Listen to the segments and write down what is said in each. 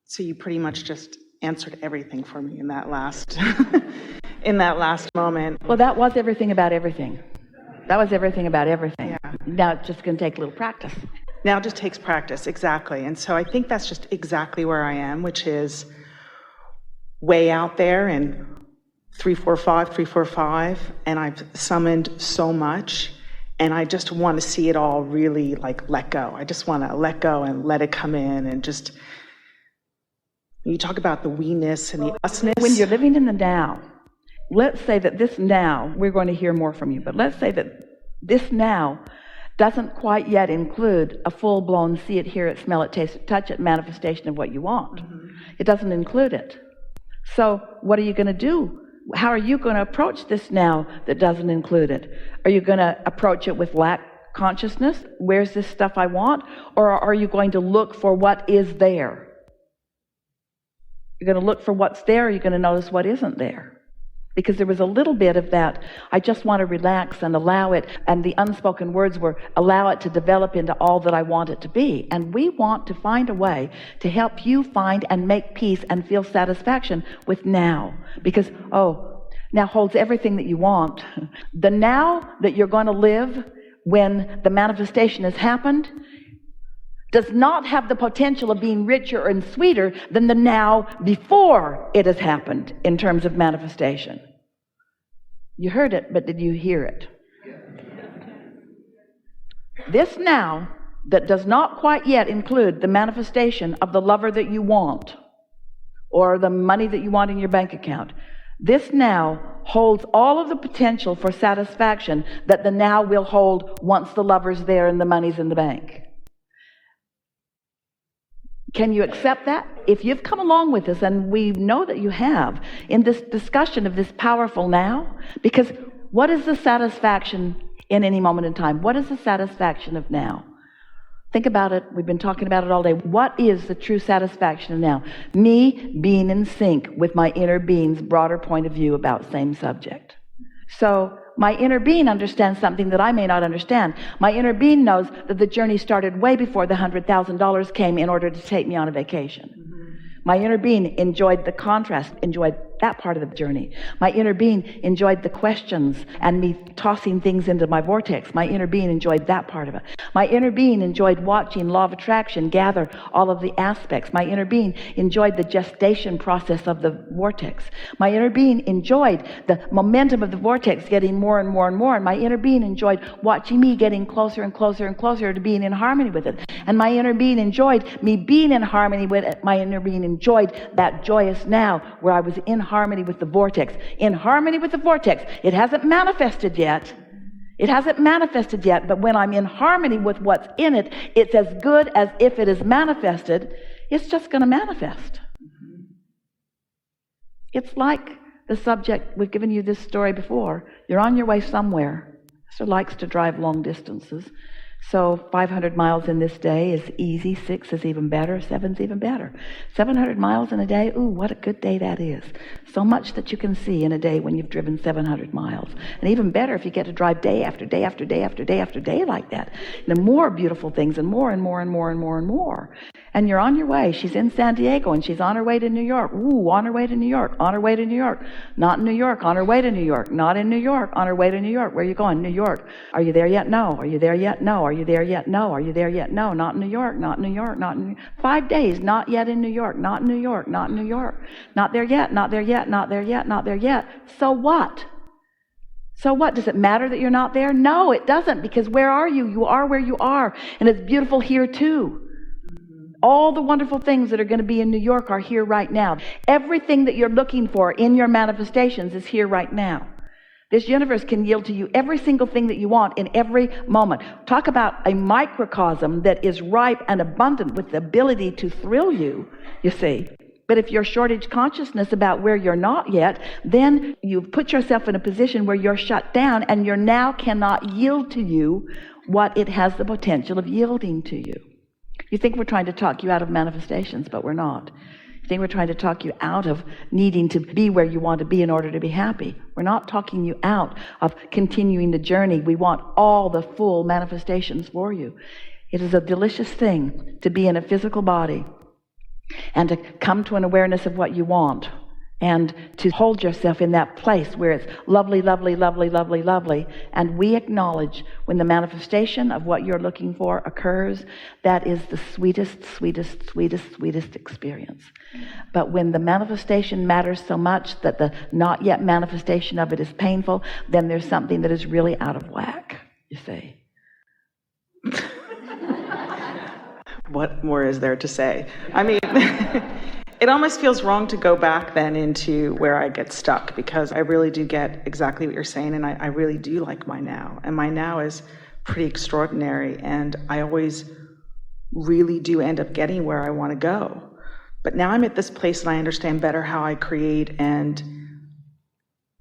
So you pretty much just answered everything for me in that last in that last moment. Well, that was everything about everything. That was everything about everything. Yeah. Now it's just going to take a little practice. Now it just takes practice, exactly. And so I think that's just exactly where I am, which is way out there and 345, 345, and I've summoned so much, and I just want to see it all really like let go. I just want to let go and let it come in, and just, you talk about the we-ness and the usness. When you're living in the now, let's say that this now, we're going to hear more from you, but let's say that this now doesn't quite yet include a full-blown see it, hear it, smell it, taste it, touch it manifestation of what you want. Mm-hmm. It doesn't include it. So what are you going to do? How are you going to approach this now that doesn't include it? Are you going to approach it with lack consciousness? Where's this stuff I want? Or are you going to look for what is there? You're going to look for what's there, or you're going to notice what isn't there. Because there was a little bit of that, I just want to relax and allow it, and the unspoken words were, allow it to develop into all that I want it to be. And we want to find a way to help you find and make peace and feel satisfaction with now. Because, now holds everything that you want. The now that you're going to live when the manifestation has happened does not have the potential of being richer and sweeter than the now before it has happened in terms of manifestation. You heard it, but did you hear it? This now that does not quite yet include the manifestation of the lover that you want or the money that you want in your bank account. This now holds all of the potential for satisfaction that the now will hold once the lover's there and the money's in the bank. Can you accept that? If you've come along with us, and we know that you have, in this discussion of this powerful now, because what is the satisfaction in any moment in time? What is the satisfaction of now? Think about it. We've been talking about it all day. What is the true satisfaction of now? Me being in sync with my inner being's broader point of view about same subject. So my inner being understands something that I may not understand. My inner being knows that the journey started way before the $100,000 came in order to take me on a vacation. Mm-hmm. My inner being enjoyed the contrast, enjoyed that part of the journey. My inner being enjoyed the questions and me tossing things into my vortex. My inner being enjoyed that part of it. My inner being enjoyed watching law of attraction gather all of the aspects. My inner being enjoyed the gestation process of the vortex. My inner being enjoyed the momentum of the vortex getting more and more and more. And my inner being enjoyed watching me getting closer and closer and closer to being in harmony with it. And my inner being enjoyed me being in harmony with it. My inner being enjoyed that joyous now where I was in harmony with the vortex. In harmony with the vortex. It hasn't manifested yet. It hasn't manifested yet, but when I'm in harmony with what's in it, it's as good as if it is manifested. It's just going to manifest. It's like the subject, we've given you this story before. You're on your way somewhere. Esther likes to drive long distances. So 500 miles in this day is easy. 6 is even better. 7's even better. 700 miles in a day, ooh, what a good day that is. So much that you can see in a day when you've driven 700 miles. And even better if you get to drive day after day after day after day after day like that. And more beautiful things and more and more and more and more and more. And you're on your way. She's in San Diego and she's on her way to New York. Ooh, on her way to New York. On her way to New York. Not in New York. On her way to New York. Not in New York. On her way to New York. Where are you going? New York. Are you there yet? No. Are you there yet? No. Are you there yet? No. Are you there yet? No. Not in New York. Not in New York. Not in 5 days. Not yet in New York. Not in New York. Not in New York. Not there yet. Not there yet. Not there yet. Not there yet. So what? So what? Does it matter that you're not there? No, it doesn't, because where are you? You are where you are. And it's beautiful here too. All the wonderful things that are going to be in New York are here right now. Everything that you're looking for in your manifestations is here right now. This universe can yield to you every single thing that you want in every moment. Talk about a microcosm that is ripe and abundant with the ability to thrill you, you see. But if you're shortage consciousness about where you're not yet, then you've put yourself in a position where you're shut down and your now cannot yield to you what it has the potential of yielding to you. You think we're trying to talk you out of manifestations, but we're not. You think we're trying to talk you out of needing to be where you want to be in order to be happy. We're not talking you out of continuing the journey. We want all the full manifestations for you. It is a delicious thing to be in a physical body and to come to an awareness of what you want, and to hold yourself in that place where it's lovely, lovely, lovely, lovely, lovely. And we acknowledge when the manifestation of what you're looking for occurs, that is the sweetest, sweetest, sweetest, sweetest experience. But when the manifestation matters so much that the not yet manifestation of it is painful, then there's something that is really out of whack, you see. What more is there to say? I mean, it almost feels wrong to go back then into where I get stuck, because I really do get exactly what you're saying, and I really do like my now. And my now is pretty extraordinary, and I always really do end up getting where I want to go. But now I'm at this place and I understand better how I create, and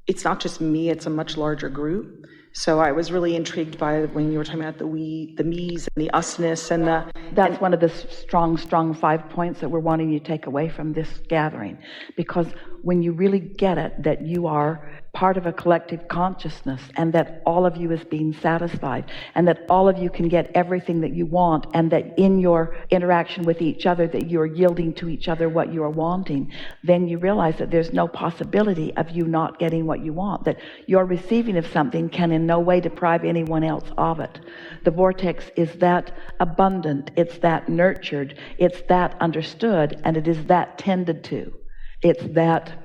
it's not just me, it's a much larger group. So I was really intrigued by when you were talking about the we, the me's, and the usness, and the... That's one of the strong 5 points that we're wanting you to take away from this gathering. Because when you really get it, that you are part of a collective consciousness, and that all of you is being satisfied, and that all of you can get everything that you want, and that in your interaction with each other, that you're yielding to each other what you are wanting, then you realize that there's no possibility of you not getting what you want, that your receiving of something can in no way deprive anyone else of it. The vortex is that abundant, it's that nurtured, it's that understood, and it is that tended to. It's that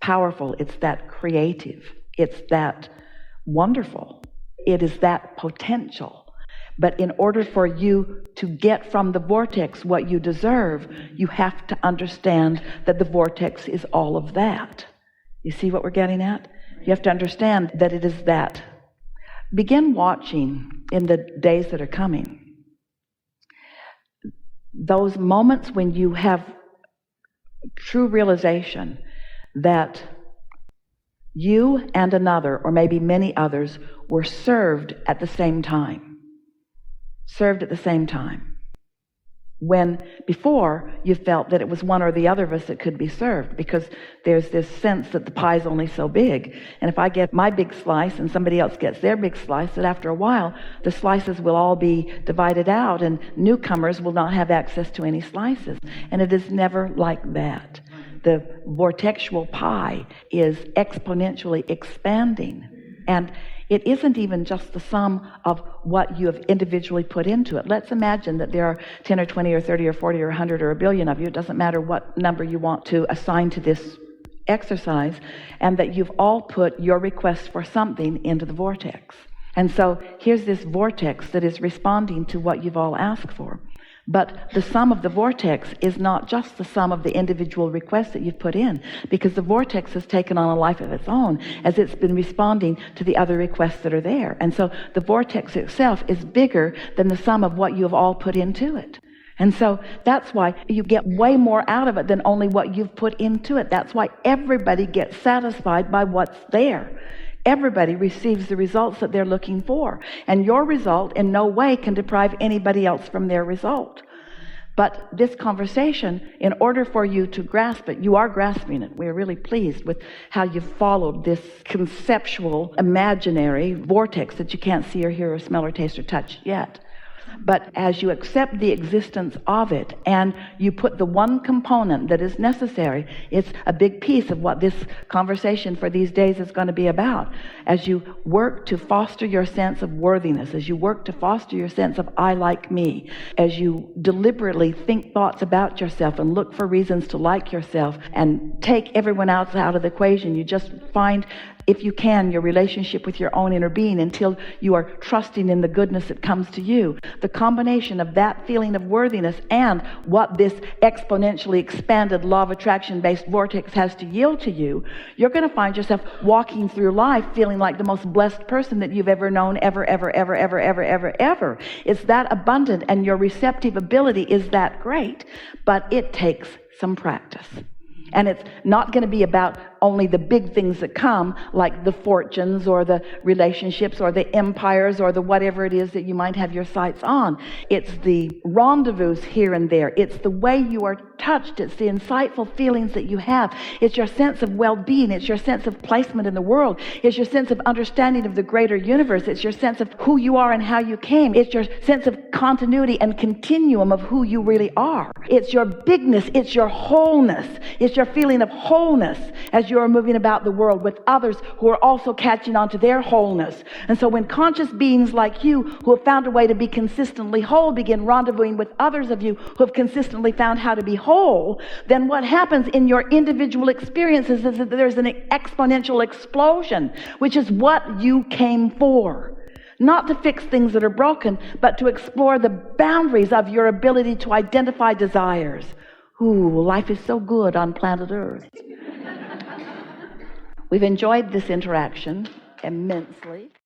powerful, it's that creative, it's that wonderful, it is that potential. But in order for you to get from the vortex what you deserve, you have to understand that the vortex is all of that. You see what we're getting at? You have to understand that it is that. Begin watching in the days that are coming those moments when you have true realization that you and another, or maybe many others, were served at the same time. Served at the same time. When before you felt that it was one or the other of us that could be served, because there's this sense that the pie's only so big, and if I get my big slice and somebody else gets their big slice, that after a while the slices will all be divided out and newcomers will not have access to any slices. And it is never like that. The vortexual pie is exponentially expanding, and it isn't even just the sum of what you have individually put into it. Let's imagine that there are 10 or 20 or 30 or 40 or 100 or a billion of you. It doesn't matter what number you want to assign to this exercise, and that you've all put your request for something into the vortex. And so here's this vortex that is responding to what you've all asked for. But the sum of the vortex is not just the sum of the individual requests that you've put in, because the vortex has taken on a life of its own as it's been responding to the other requests that are there. And so the vortex itself is bigger than the sum of what you have all put into it. And so that's why you get way more out of it than only what you've put into it. That's why everybody gets satisfied by what's there. Everybody receives the results that they're looking for. And your result in no way can deprive anybody else from their result. But this conversation, in order for you to grasp it, you are grasping it. We're really pleased with how you've followed this conceptual, imaginary vortex that you can't see or hear or smell or taste or touch yet. But as you accept the existence of it and you put the one component that is necessary, it's a big piece of what this conversation for these days is going to be about. As you work to foster your sense of worthiness, as you work to foster your sense of I like me, as you deliberately think thoughts about yourself and look for reasons to like yourself and take everyone else out of the equation, you just find, if you can, your relationship with your own inner being until you are trusting in the goodness that comes to you. The combination of that feeling of worthiness and what this exponentially expanded law of attraction-based vortex has to yield to you, you're going to find yourself walking through life feeling like the most blessed person that you've ever known, ever. It's that abundant, and your receptive ability is that great, but it takes some practice. And it's not going to be about only the big things that come, like the fortunes or the relationships or the empires or the whatever it is that you might have your sights on. It's the rendezvous here and there. It's the way you are touched. It's the insightful feelings that you have. It's your sense of well-being. It's your sense of placement in the world. It's your sense of understanding of the greater universe. It's your sense of who you are and how you came. It's your sense of continuity and continuum of who you really are. It's your bigness. It's your wholeness. It's your feeling of wholeness as you are moving about the world with others who are also catching on to their wholeness. And so when conscious beings like you who have found a way to be consistently whole begin rendezvousing with others of you who have consistently found how to be whole, then what happens in your individual experiences is that there's an exponential explosion, which is what you came for. Not to fix things that are broken, but to explore the boundaries of your ability to identify desires. Ooh, life is so good on planet Earth. We've enjoyed this interaction immensely.